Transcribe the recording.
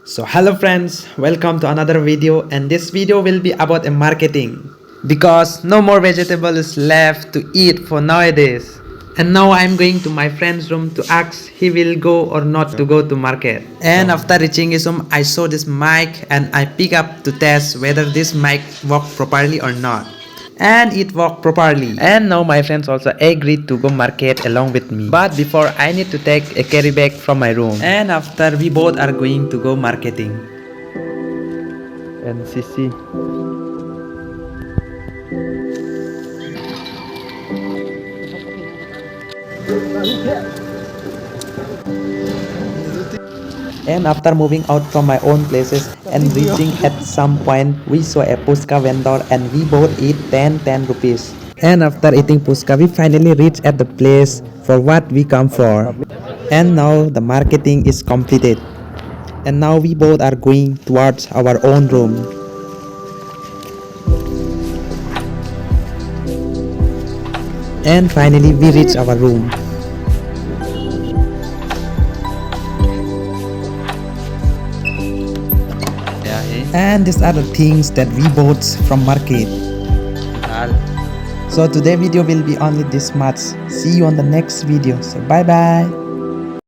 So hello friends, welcome to another video, and this video will be about a marketing because no more vegetables left to eat for nowadays. And now I'm going to my friend's room to ask he will go or not to go to market. And after reaching his room, I saw this mic and I pick up to test whether this mic work properly or not. And it worked properly. And now my friends also agreed to go market along with me. But before, I need to take a carry bag from my room. And after, we both are going to go marketing. And Sisi. And after moving out from my own places and reaching at some point, we saw a puska vendor and we both eat 10 rupees. And after eating puska, we finally reached at the place for what we come for. And now the marketing is completed. And now we both are going towards our own room. And finally we reach our room. And these are the things that we bought from market. So today video will be only this much. See you on the next video. So bye bye.